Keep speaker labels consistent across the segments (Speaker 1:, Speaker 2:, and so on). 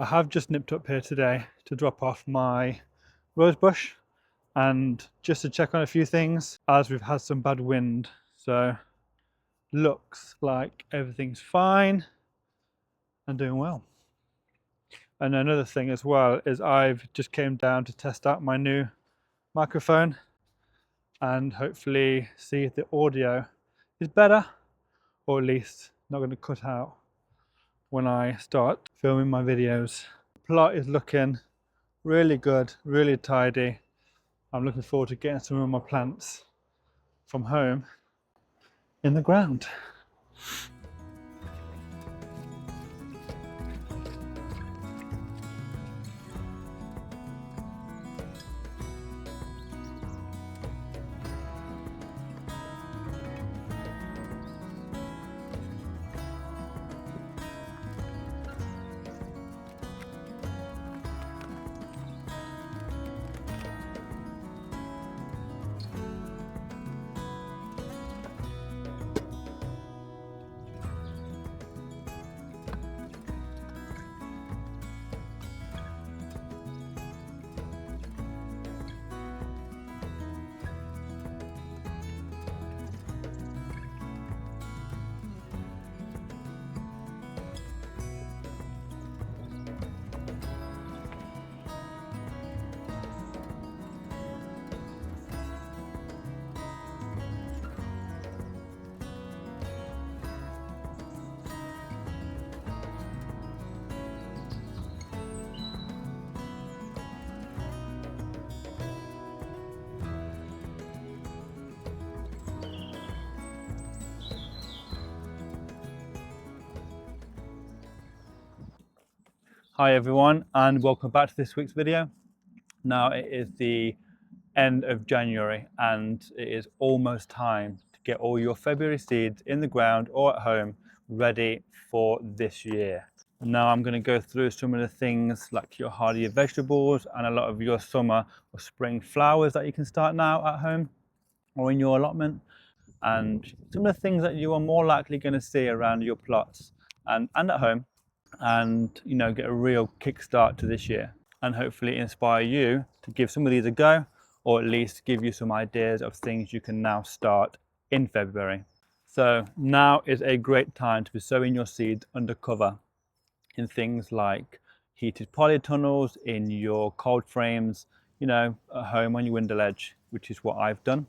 Speaker 1: I have just nipped up here today to drop off my rose bush and just to check on a few things as we've had some bad wind. So looks like everything's fine and doing well. And another thing as well is I've just came down to test out my new microphone and hopefully see if the audio is better, or at least not going to cut out when I start filming my videos. The plot is looking really good, really tidy. I'm looking forward to getting some of my plants from home in the ground. Hi everyone, and welcome back to this week's video. Now it is the end of January and it is almost time to get all your February seeds in the ground or at home ready for this year. Now I'm going to go through some of the things like your hardier vegetables and a lot of your summer or spring flowers that you can start now at home or in your allotment, and some of the things that you are more likely going to see around your plots and at home, and get a real kickstart to this year and hopefully inspire you to give some of these a go, or at least give you some ideas of things you can now start in February. So now is a great time to be sowing your seeds under cover in things like heated polytunnels, in your cold frames, at home on your window ledge, which is what I've done.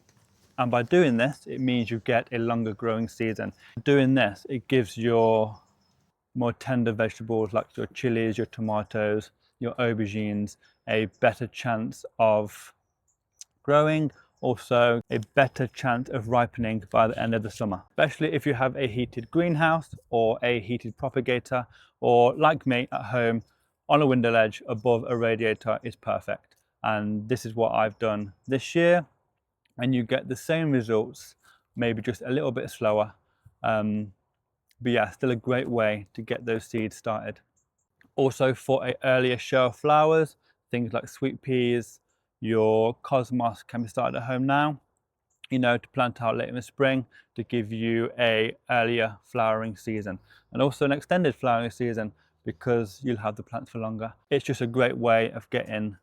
Speaker 1: And by doing this, it means you get a longer growing season. Doing this, it gives your more tender vegetables like your chilies, your tomatoes, your aubergines a better chance of growing, also a better chance of ripening by the end of the summer, especially if you have a heated greenhouse or a heated propagator, or like me at home on a window ledge above a radiator is perfect. And this is what I've done this year, and you get the same results, maybe just a little bit slower. But yeah, still a great way to get those seeds started. Also, for an earlier show of flowers, things like sweet peas, your cosmos can be started at home now, to plant out late in the spring to give you a earlier flowering season, and also an extended flowering season because you'll have the plants for longer. It's just a great way of getting,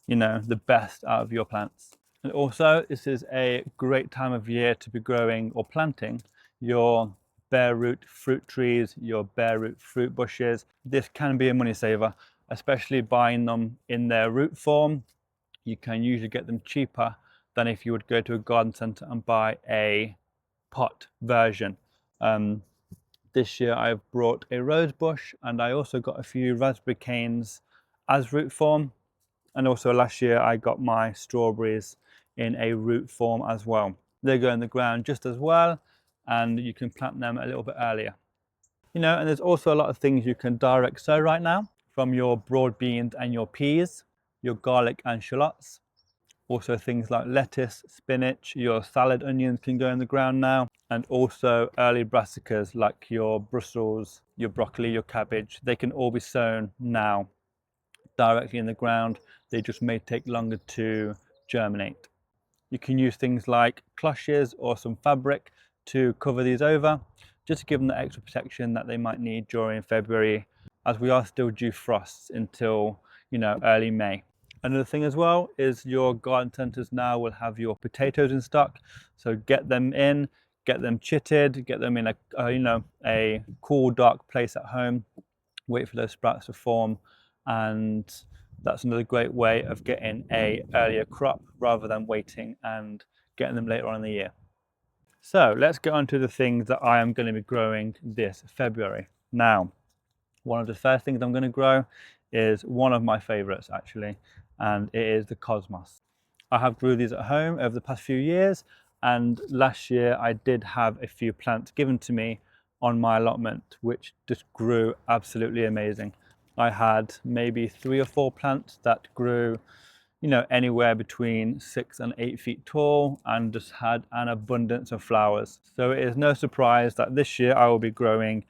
Speaker 1: the best out of your plants. And also, this is a great time of year to be growing or planting your bare root fruit trees, your bare root fruit bushes. This can be a money saver, especially buying them in their root form. You can usually get them cheaper than if you would go to a garden centre and buy a pot version. This year I've brought a rose bush, and I also got a few raspberry canes as root form. And also last year I got my strawberries in a root form as well. They go in the ground just as well, and you can plant them a little bit earlier. And there's also a lot of things you can direct sow right now, from your broad beans and your peas, your garlic and shallots. Also things like lettuce, spinach, your salad onions can go in the ground now, and also early brassicas like your Brussels, your broccoli, your cabbage. They can all be sown now directly in the ground. They just may take longer to germinate. You can use things like cloches or some fabric to cover these over, just to give them the extra protection that they might need during February as we are still due frosts until, early May. Another thing as well is your garden centres now will have your potatoes in stock, so get them in, get them chitted, get them in a cool, dark place at home, wait for those sprouts to form, and that's another great way of getting a earlier crop rather than waiting and getting them later on in the year. So let's get on to the things that I am going to be growing this February. Now, one of the first things I'm going to grow is one of my favorites actually, and it is the cosmos. I have grew these at home over the past few years, and last year I did have a few plants given to me on my allotment which just grew absolutely amazing. I had maybe 3 or 4 plants that grew anywhere between 6 and 8 feet tall and just had an abundance of flowers. So it is no surprise that this year I will be growing,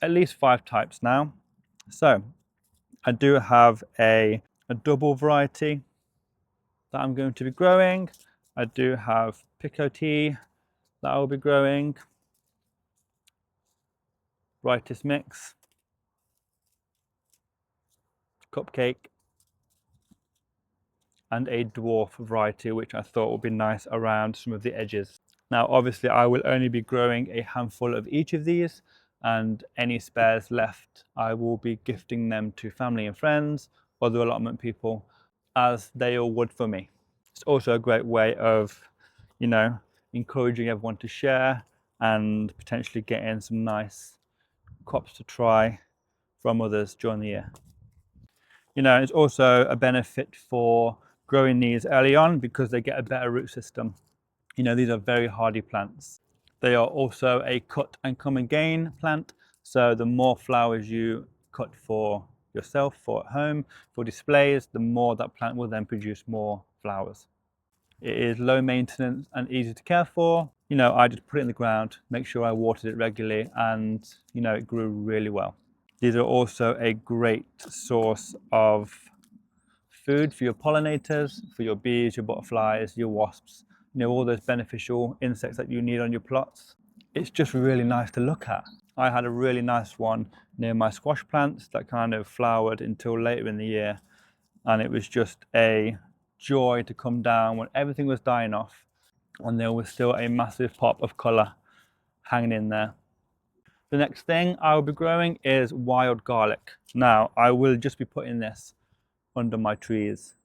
Speaker 1: at least 5 types now. So I do have a double variety that I'm going to be growing. I do have picotee that I will be growing, varieties mix, cupcake, and a dwarf variety which I thought would be nice around some of the edges. Now obviously I will only be growing a handful of each of these, and any spares left I will be gifting them to family and friends, other allotment people, as they all would for me. It's also a great way of, encouraging everyone to share and potentially getting some nice crops to try from others during the year. It's also a benefit for growing these early on because they get a better root system. These are very hardy plants. They are also a cut and come and gain plant. So the more flowers you cut for yourself, for at home, for displays, the more that plant will then produce more flowers. It is low maintenance and easy to care for. I just put it in the ground, make sure I watered it regularly, and it grew really well. These are also a great source of food for your pollinators, for your bees, your butterflies, your wasps, all those beneficial insects that you need on your plots. It's just really nice to look at. I had a really nice one near my squash plants that kind of flowered until later in the year, and it was just a joy to come down when everything was dying off and there was still a massive pop of colour hanging in there. The next thing I will be growing is wild garlic. Now I will just be putting this under my trees.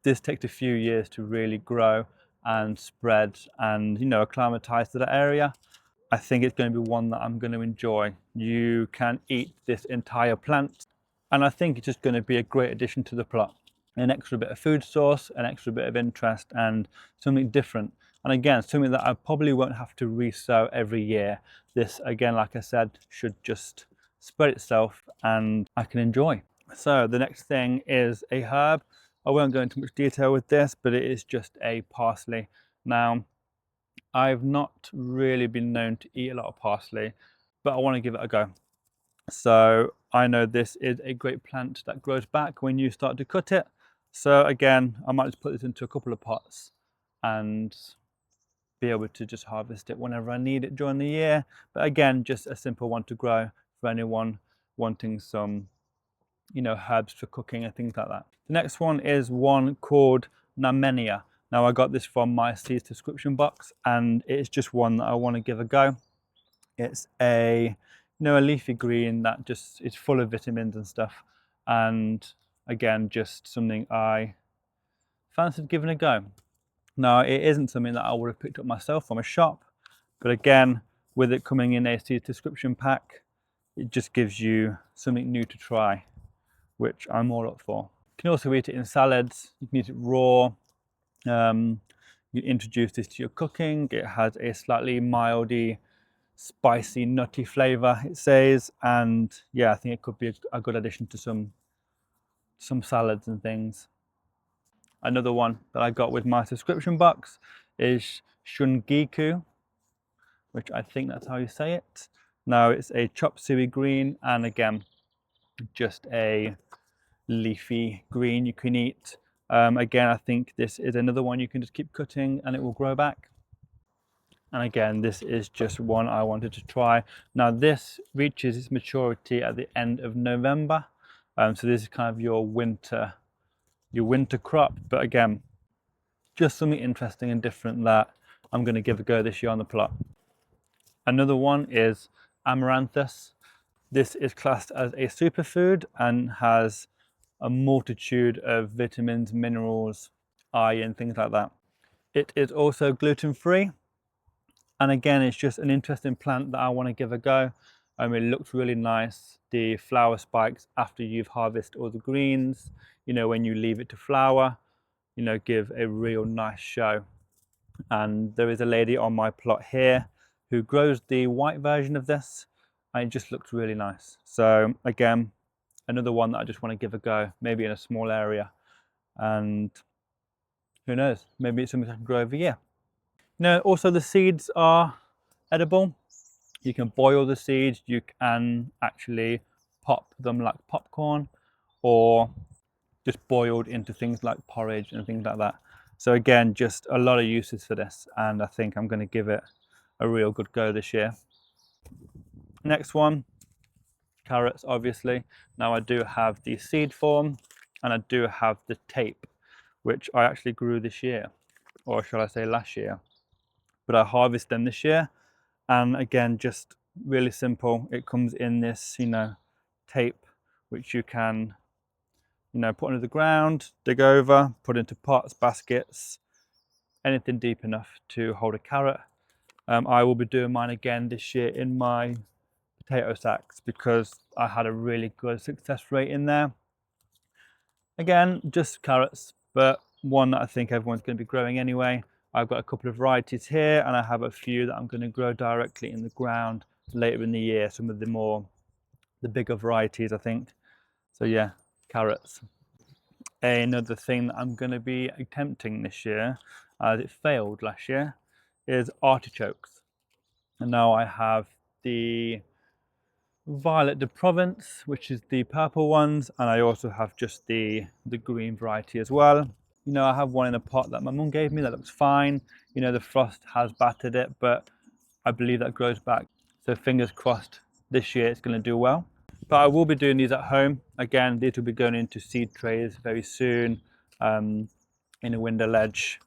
Speaker 1: This takes a few years to really grow and spread and acclimatize to the area. I think it's going to be one that I'm going to enjoy. You can eat this entire plant, and I think it's just going to be a great addition to the plot. An extra bit of food source, an extra bit of interest, and something different. And again, something that I probably won't have to re-sow every year. This, again, like I said, should just spread itself and I can enjoy. So the next thing is a herb. I won't go into much detail with this, but it is just a parsley. Now, I've not really been known to eat a lot of parsley, but I want to give it a go. So I know this is a great plant that grows back when you start to cut it. So again, I might just put this into a couple of pots and be able to just harvest it whenever I need it during the year. But again, just a simple one to grow for anyone wanting some, herbs for cooking and things like that. The next one is one called Namenia. Now I got this from my seeds description box, and it's just one that I want to give a go. It's a leafy green that just is full of vitamins and stuff, and again just something I fancied giving a go. Now it isn't something that I would have picked up myself from a shop, but again, with it coming in a seed description pack, it just gives you something new to try, which I'm all up for. You can also eat it in salads, you can eat it raw. You introduce this to your cooking. It has a slightly mildy, spicy, nutty flavour, it says, and yeah, I think it could be a good addition to some salads and things. Another one that I got with my subscription box is shungiku, which I think that's how you say it. Now it's a chop suey green, and again, just a leafy green you can eat. Again, I think this is another one you can just keep cutting and it will grow back. And again, this is just one I wanted to try. Now this reaches its maturity at the end of November. So this is kind of your winter crop. But again, just something interesting and different that I'm going to give a go this year on the plot. Another one is amaranthus. This is classed as a superfood and has a multitude of vitamins, minerals, iron, things like that. It is also gluten-free. And again, it's just an interesting plant that I want to give a go. It looks really nice. The flower spikes after you've harvested all the greens, when you leave it to flower, give a real nice show. And there is a lady on my plot here who grows the white version of this, and it just looks really nice. So again, another one that I just want to give a go, maybe in a small area. And who knows, maybe it's something I can grow over here. Also the seeds are edible. You can boil the seeds, you can actually pop them like popcorn, or just boiled into things like porridge and things like that. So again, just a lot of uses for this, and I think I'm going to give it a real good go this year. Next one, carrots, obviously. Now I do have the seed form and I do have the tape, which I actually grew this year, or shall I say last year, but I harvested them this year. And again, just really simple. It comes in this, tape, which you can, put under the ground, dig over, put into pots, baskets, anything deep enough to hold a carrot. I will be doing mine again this year in my potato sacks because I had a really good success rate in there. Again, just carrots, but one that I think everyone's going to be growing anyway. I've got a couple of varieties here, and I have a few that I'm going to grow directly in the ground later in the year. Some of the bigger varieties, I think. So yeah, carrots. Another thing that I'm going to be attempting this year, as it failed last year, is artichokes. And now I have the Violet de Provence, which is the purple ones, and I also have just the green variety as well. I have one in a pot that my mum gave me that looks fine. The frost has battered it, but I believe that grows back. So fingers crossed this year it's going to do well. But I will be doing these at home. Again, these will be going into seed trays very soon, in a window ledge,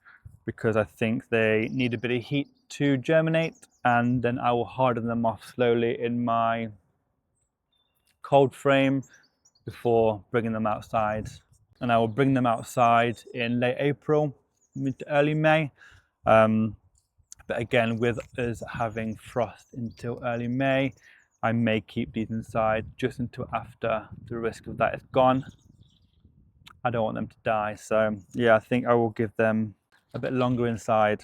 Speaker 1: because I think they need a bit of heat to germinate, and then I will harden them off slowly in my cold frame before bringing them outside. And I will bring them outside in late April, mid to early May. But again, with us having frost until early May, I may keep these inside just until after the risk of that is gone. I don't want them to die. So yeah, I think I will give them a bit longer inside.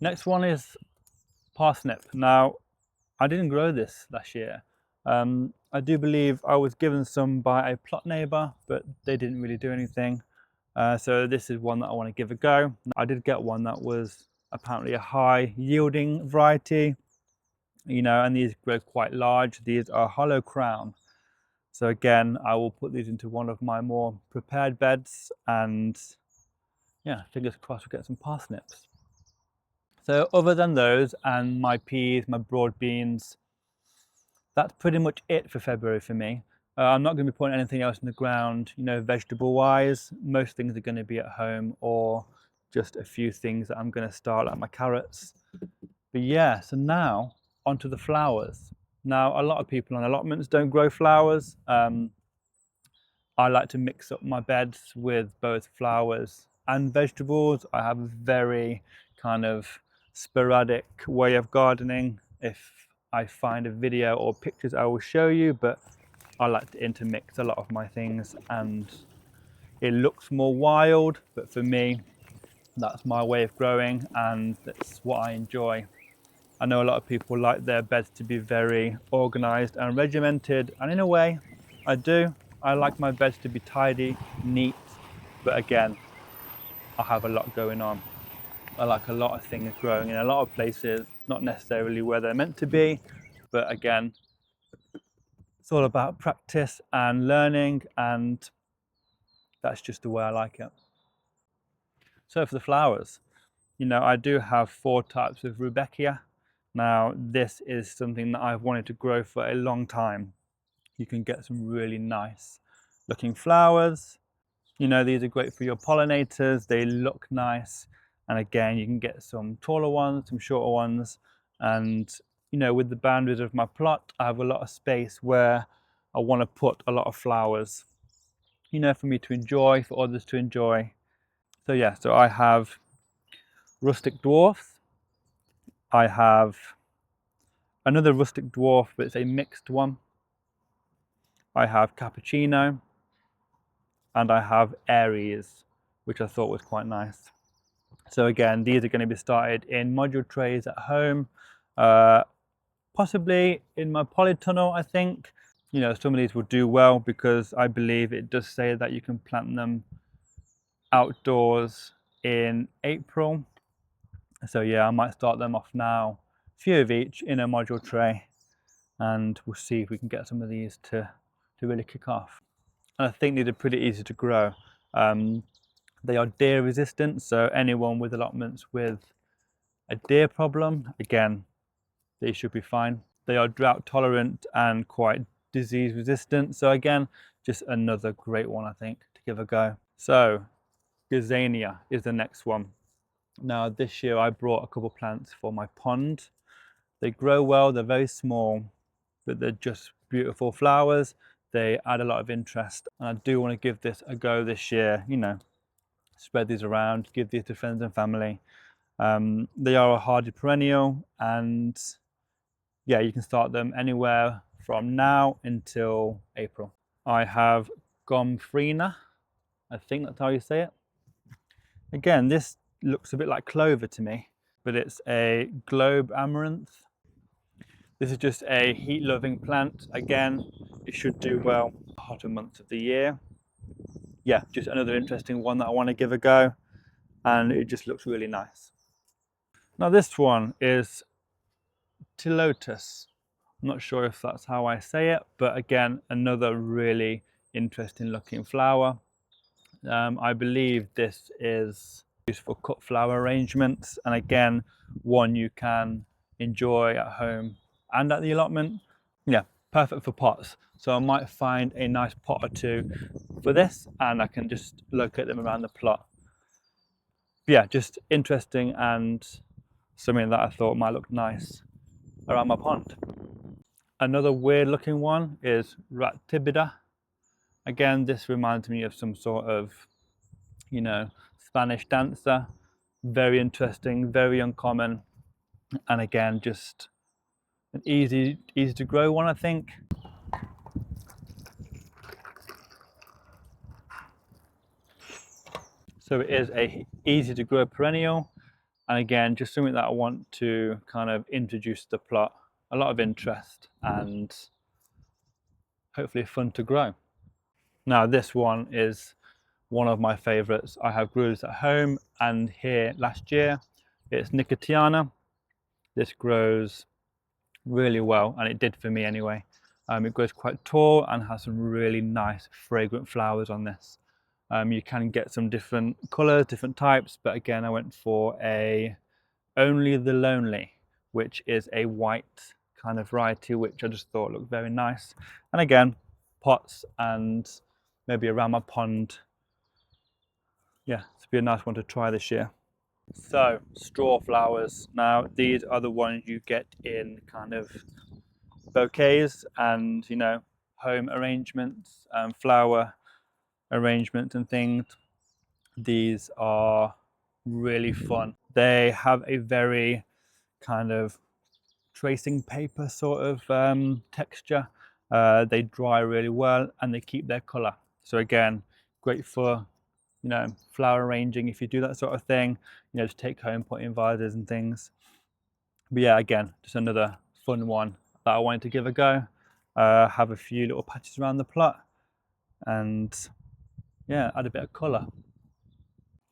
Speaker 1: Next one is parsnip. Now, I didn't grow this last year. I do believe I was given some by a plot neighbour, but they didn't really do anything. So this is one that I want to give a go. I did get one that was apparently a high yielding variety, and these grow quite large. These are hollow crown. So again, I will put these into one of my more prepared beds, and yeah, fingers crossed we'll get some parsnips. So other than those and my peas, my broad beans, that's pretty much it for February for me. I'm not going to be putting anything else in the ground, vegetable wise. Most things are going to be at home, or just a few things that I'm going to start, like my carrots. But yeah, so now onto the flowers. Now, a lot of people on allotments don't grow flowers. I like to mix up my beds with both flowers and vegetables. I have a very kind of sporadic way of gardening. If I find a video or pictures, I will show you, but I like to intermix a lot of my things, and it looks more wild, but for me, that's my way of growing and that's what I enjoy. I know a lot of people like their beds to be very organized and regimented, and in a way, I do. I like my beds to be tidy, neat, but again, I have a lot going on. I like a lot of things growing in a lot of places, not necessarily where they're meant to be, but again, it's all about practice and learning, and that's just the way I like it. So for the flowers, you know, I do have 4 types of Rudbeckia. Now, this is something that I've wanted to grow for a long time. You can get some really nice looking flowers. You know, these are great for your pollinators. They look nice. And again, you can get some taller ones, some shorter ones. And, you know, with the boundaries of my plot, I have a lot of space where I want to put a lot of flowers, you know, for me to enjoy, for others to enjoy. So yeah, so I have rustic dwarfs. I have another rustic dwarf, but it's a mixed one. I have cappuccino, and I have Aries, which I thought was quite nice. So again, these are going to be started in module trays at home, possibly in my polytunnel, I think. You know, some of these will do well because I believe it does say that you can plant them outdoors in April. So yeah, I might start them off now, a few of each in a module tray, and we'll see if we can get some of these to really kick off. And I think these are pretty easy to grow. They are deer resistant, so anyone with allotments with a deer problem, again, they should be fine. They are drought tolerant and quite disease resistant, so again, just another great one, I think, to give a go. So Gazania is the next one. Now this year I brought a couple plants for my pond. They grow well, they're very small, but they're just beautiful flowers. They add a lot of interest, and I do want to give this a go this year, you know, spread these around, give these to friends and family. They are a hardy perennial, and yeah, you can start them anywhere from now until April. I have Gomfrina, I think that's how you say it. Again, this looks a bit like clover to me, but it's a globe amaranth. This is just a heat-loving plant. Again, it should do well in the hotter months of the year. Yeah, just another interesting one that I want to give a go, and it just looks really nice. Now this one is Tilotus. I'm not sure if that's how I say it, but again, another really interesting looking flower. I believe this is used for cut flower arrangements, and again, one you can enjoy at home and at the allotment. Yeah, perfect for pots. So I might find a nice pot or two for this, and I can just locate them around the plot. But yeah, just interesting and something that I thought might look nice around my pond. Another weird looking one is Ratibida. Again, this reminds me of some sort of, you know, Spanish dancer. Very interesting, very uncommon, and again, just an easy to grow one, I think. So it is a easy to grow perennial, and again, just something that I want to kind of introduce to the plot. A lot of interest and hopefully fun to grow. Now this one is one of my favorites. I have grew this at home and here last year. It's Nicotiana. This grows really well, and it did for me anyway. It grows quite tall and has some really nice fragrant flowers on this. You can get some different colors, different types, but again, I went for a Only the Lonely, which is a white kind of variety, which I just thought looked very nice. And again, pots and maybe around my pond. Yeah, it's be a nice one to try this year. So, straw flowers. Now, these are the ones you get in kind of bouquets and, you know, home arrangements, flower arrangements and things. These are really fun. They have a very kind of tracing paper sort of texture. They dry really well and they keep their color. So again, great for, you know, flower arranging if you do that sort of thing, you know, to take home, put in vases and things. But yeah, again, just another fun one that I wanted to give a go. Have a few little patches around the plot and yeah, add a bit of colour.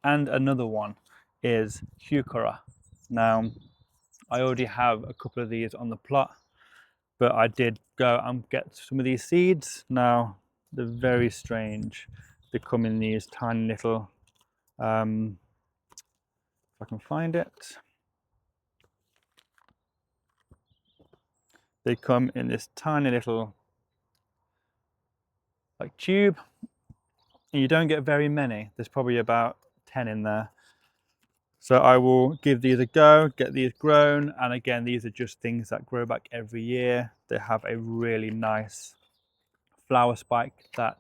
Speaker 1: And another one is Heuchera. Now, I already have a couple of these on the plot, but I did go and get some of these seeds. Now, they're very strange. They come in these tiny little If I can find it. They come in this tiny little like tube, and you don't get very many. There's probably about 10 in there. So I will give these a go, get these grown, and again, these are just things that grow back every year. They have a really nice flower spike that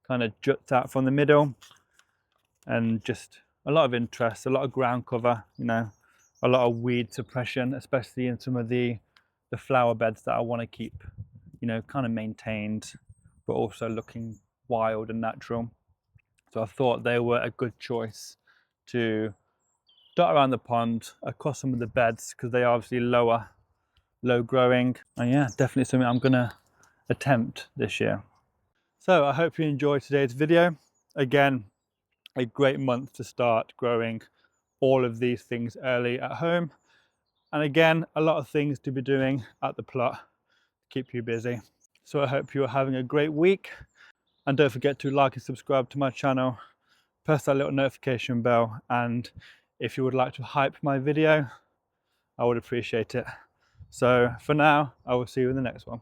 Speaker 1: kind of juts out from the middle, and just a lot of interest, a lot of ground cover, you know, a lot of weed suppression, especially in some of the flower beds that I want to keep, you know, kind of maintained, but also looking wild and natural. So I thought they were a good choice to dot around the pond across some of the beds, because they are obviously low growing, and yeah, definitely something I'm gonna attempt this year. So I hope you enjoyed today's video. Again, a great month to start growing all of these things early at home, and again, a lot of things to be doing at the plot to keep you busy. So I hope you're having a great week, and don't forget to like and subscribe to my channel, press that little notification bell, and if you would like to hype my video, I would appreciate it. So for now, I will see you in the next one.